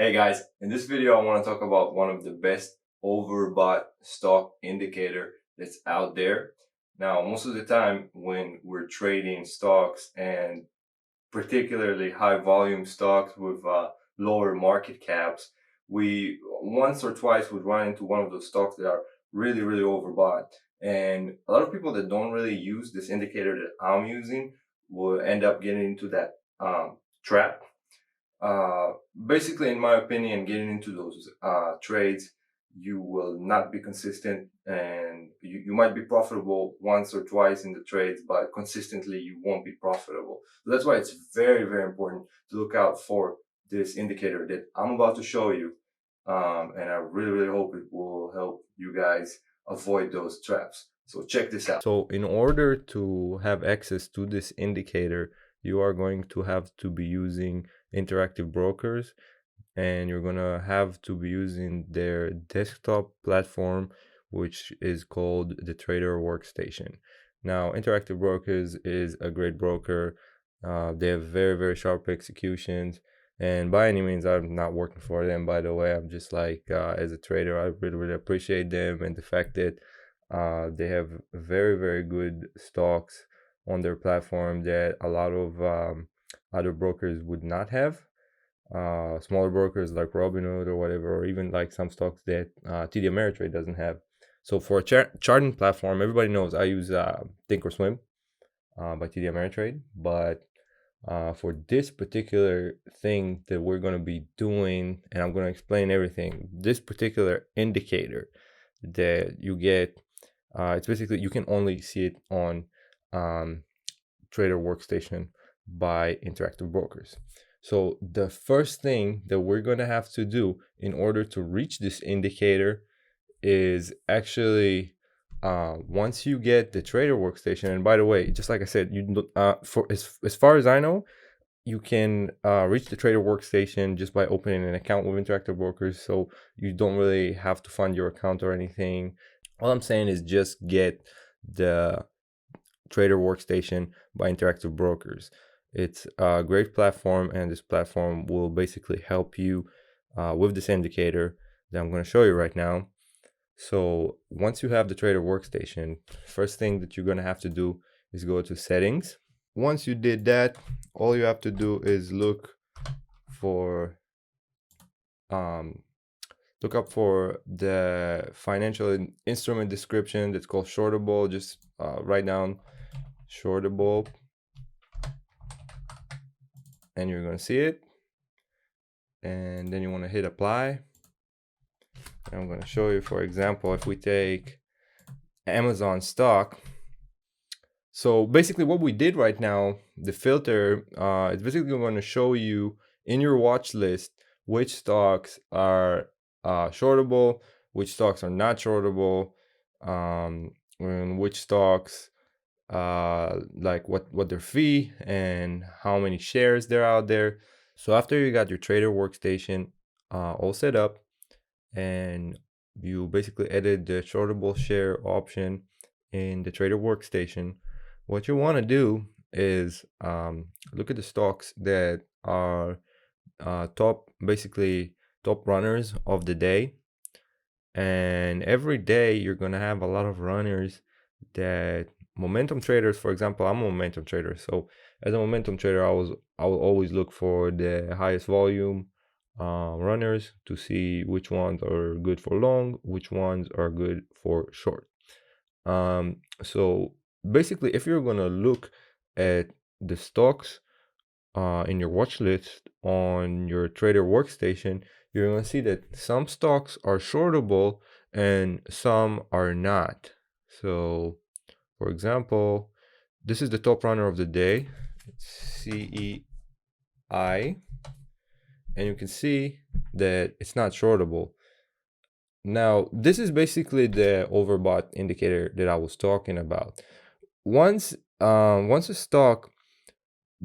Hey guys, in this video I want to talk about one of the best overbought stock indicator that's out there. Now, most of the time when we're trading stocks, and particularly high volume stocks with lower market caps, we once or twice would run into one of those stocks that are really overbought. And a lot of people that don't really use this indicator that I'm using will end up getting into that trap. Basically, in my opinion, getting into those trades, you will not be consistent, and you might be profitable once or twice in the trades, but consistently you won't be profitable. So that's why it's very important to look out for this indicator that I'm about to show you. And I really hope it will help you guys avoid those traps. So check this out. So in order to have access to this indicator, you are going to have to be using Interactive Brokers, and you're going to have to be using their desktop platform, which is called the Trader Workstation. Now, Interactive Brokers is a great broker. They have very sharp executions. And by any means, I'm not working for them, by the way. I'm just like, as a trader, I really appreciate them, and the fact that they have very good stocks on their platform that a lot of other brokers would not have. Smaller brokers like Robinhood or whatever, or even like some stocks that TD Ameritrade doesn't have. So for a charting platform, everybody knows I use Thinkorswim by TD Ameritrade, but for this particular thing that we're going to be doing, and I'm going to explain everything, this particular indicator that you get, it's basically, you can only see it on Trader Workstation by Interactive Brokers. So the first thing that we're going to have to do in order to reach this indicator is actually, once you get the Trader Workstation, and by the way, just like I said, for as far as I know, you can reach the Trader Workstation just by opening an account with Interactive Brokers, so you don't really have to fund your account or anything. All I'm saying is just get the Trader Workstation by Interactive Brokers. It's a great platform, and this platform will basically help you with this indicator that I'm going to show you right now. So once you have the Trader Workstation, first thing that you're going to have to do is go to Settings. Once you did that, all you have to do is look up for the financial instrument description that's called shortable. Just write down shortable, and you're going to see it. And then you want to hit apply. And I'm going to show you, for example, if we take Amazon stock. So basically what we did right now, the filter, is basically going to show you in your watch list which stocks are shortable, which stocks are not shortable, and which stocks, like what their fee and how many shares they're out there. So after you got your Trader Workstation all set up, and you basically edit the shortable share option in the Trader Workstation, what you want to do is look at the stocks that are top runners of the day. And every day you're going to have a lot of runners that momentum traders. For example, I'm a momentum trader, so as a momentum trader, I will always look for the highest volume runners to see which ones are good for long, which ones are good for short. So basically, if you're gonna look at the stocks in your watch list on your Trader Workstation, you're gonna see that some stocks are shortable and some are not. So for example, this is the top runner of the day. It's CEI, and you can see that it's not shortable. Now, this is basically the overbought indicator that I was talking about. Once a stock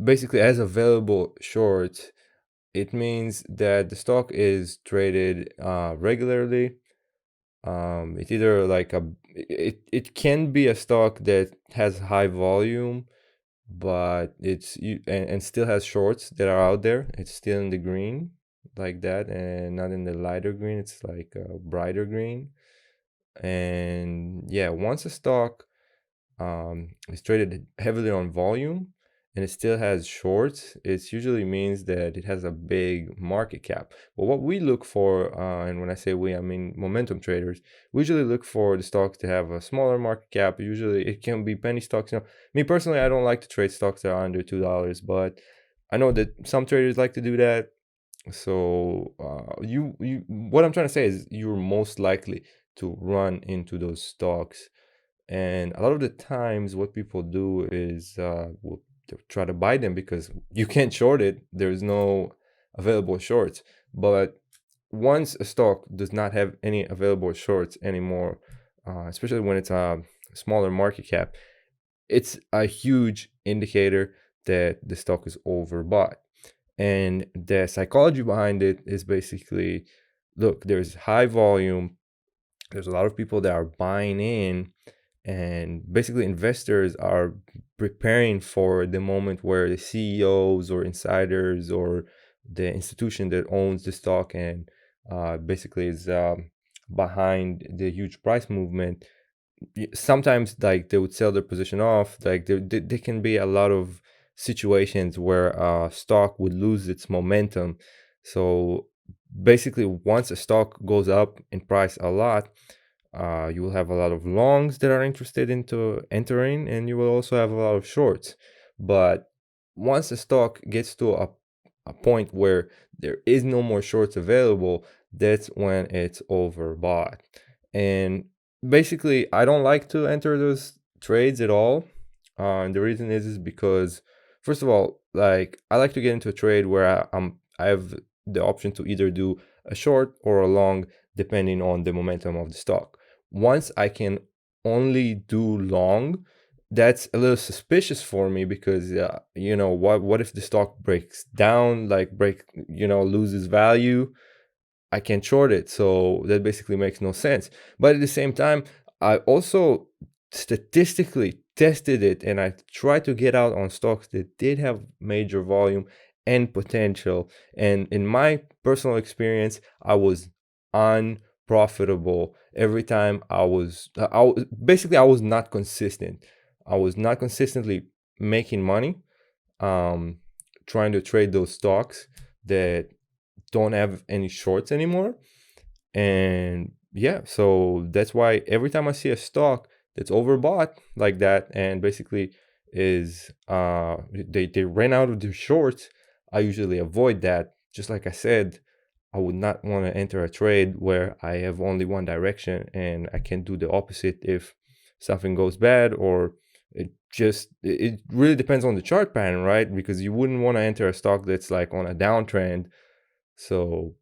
basically has available shorts, it means that the stock is traded regularly. It's either like it can be a stock that has high volume, but and still has shorts that are out there. It's still in the green. like that, and not in the lighter green. It's like a brighter green. And yeah, once a stock is traded heavily on volume and it still has shorts, it usually means that it has a big market cap. But what we look for, and when I say we, I mean momentum traders, we usually look for the stock to have a smaller market cap. Usually it can be penny stocks. Me personally, I don't like to trade stocks that are under $2, but I know that some traders like to do that. So what I'm trying to say is you're most likely to run into those stocks. And a lot of the times what people do is they'll try to buy them because you can't short it. There's no available shorts. But once a stock does not have any available shorts anymore, especially when it's a smaller market cap, it's a huge indicator that the stock is overbought. And the psychology behind it is basically, look, there's high volume, there's a lot of people that are buying in, and basically investors are preparing for the moment where the CEOs or insiders or the institution that owns the stock and basically is behind the huge price movement, sometimes like they would sell their position off. Like there can be a lot of situations where stock would lose its momentum. So basically once a stock goes up in price a lot, you will have a lot of longs that are interested into entering, and you will also have a lot of shorts. But once the stock gets to a point where there is no more shorts available, that's when it's overbought. And basically, I don't like to enter those trades at all. And the reason is because, first of all, like I like to get into a trade where I have the option to either do a short or a long depending on the momentum of the stock. Once I can only do long, that's a little suspicious for me because what if the stock breaks down, like loses value? I can't short it. So that basically makes no sense. But at the same time, I also statistically tested it and I tried to get out on stocks that did have major volume and potential. And in my personal experience, I was unprofitable every time. Basically I was not consistent. I was not consistently making money um trying to trade those stocks that don't have any shorts anymore. And yeah, so that's why every time I see a stock that's overbought like that and basically is they ran out of their shorts, I usually avoid that. Just like I said, I would not want to enter a trade where I have only one direction and I can do the opposite if something goes bad, or it really depends on the chart pattern, right? Because you wouldn't want to enter a stock that's like on a downtrend. So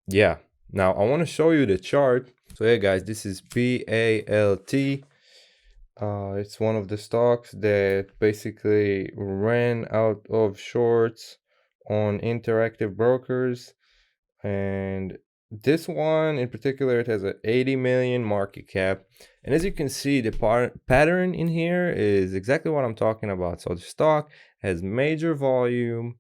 yeah, now I want to show you the chart. So yeah, guys, this is PALT. It's one of the stocks that basically ran out of shorts on Interactive Brokers. And this one in particular, it has an 80 million market cap. And as you can see, the pattern in here is exactly what I'm talking about. So the stock has major volume.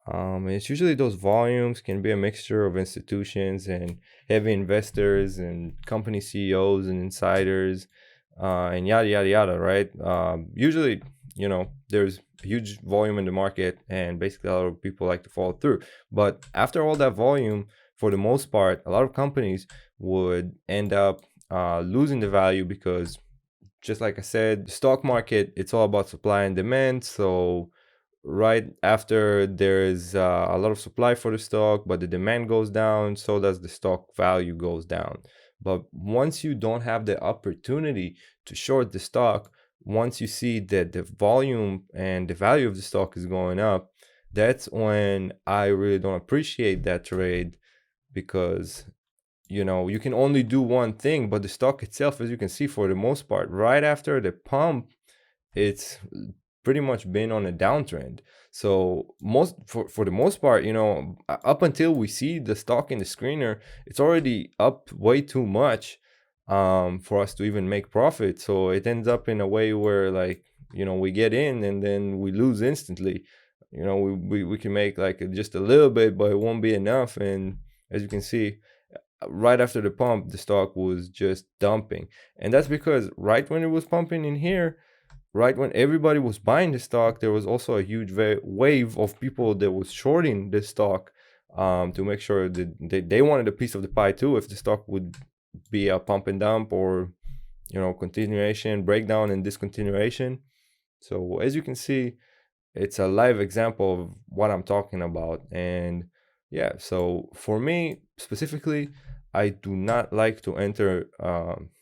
It's usually those volumes can be a mixture of institutions and heavy investors and company CEOs and insiders, and yada yada yada, right? Usually, there's a huge volume in the market, and basically a lot of people like to follow through. But after all that volume, for the most part, a lot of companies would end up losing the value because, just like I said, the stock market, it's all about supply and demand. So right after there's a lot of supply for the stock but the demand goes down, so does the stock value goes down. But once you don't have the opportunity to short the stock, once you see that the volume and the value of the stock is going up, that's when I really don't appreciate that trade. Because you can only do one thing, but the stock itself, as you can see, for the most part, right after the pump, it's pretty much been on a downtrend. So for the most part, up until we see the stock in the screener, it's already up way too much for us to even make profit. So it ends up in a way where, like, we get in and then we lose instantly. you know, we can make like just a little bit, but it won't be enough. And as you can see, right after the pump, the stock was just dumping. And that's because right when it was pumping in here, right when everybody was buying the stock, there was also a huge wave of people that was shorting the stock, to make sure that they wanted a piece of the pie too, if the stock would be a pump and dump, or, you know, continuation, breakdown, and discontinuation. So as you can see, it's a live example of what I'm talking about. And yeah, so for me specifically, I do not like to enter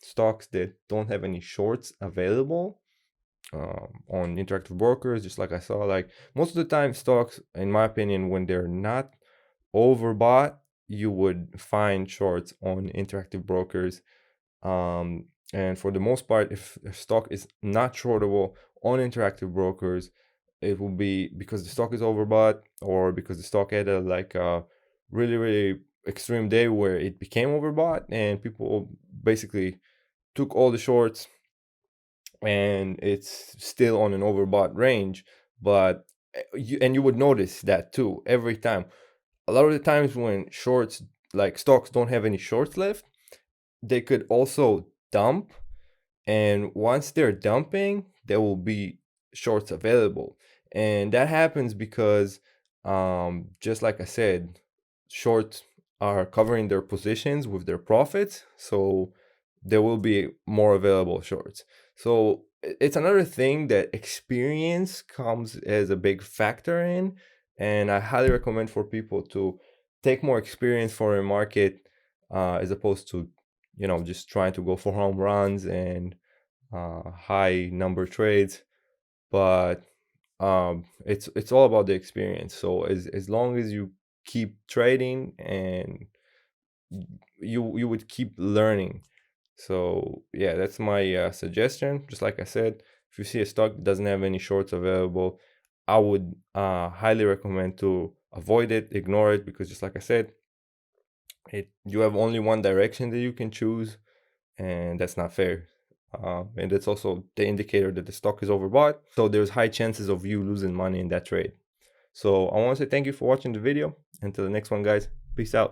stocks that don't have any shorts available on interactive brokers. Just like I saw, like most of the time stocks, in my opinion, when they're not overbought, you would find shorts on interactive brokers. And for the most part, if stock is not shortable on interactive brokers, it will be because the stock is overbought, or because the stock had a like a really extreme day where it became overbought and people basically took all the shorts, and it's still on an overbought range. But you would notice that too every time. A lot of the times when shorts, like stocks don't have any shorts left, they could also dump, and once they're dumping, there will be shorts available. And that happens because, just like I said, shorts are covering their positions with their profits, so there will be more available shorts. So it's another thing that experience comes as a big factor in, and I highly recommend for people to take more experience for a market, as opposed to, you know, just trying to go for home runs and high number trades. But it's all about the experience. So as long as you keep trading, and you would keep learning. So yeah, that's my suggestion. Just like I said, if you see a stock that doesn't have any shorts available, I would highly recommend to avoid it, ignore it, because just like I said, you have only one direction that you can choose, and that's not fair. And it's also the indicator that the stock is overbought, so there's high chances of you losing money in that trade. So I want to say thank you for watching the video. Until the next one, guys, peace out.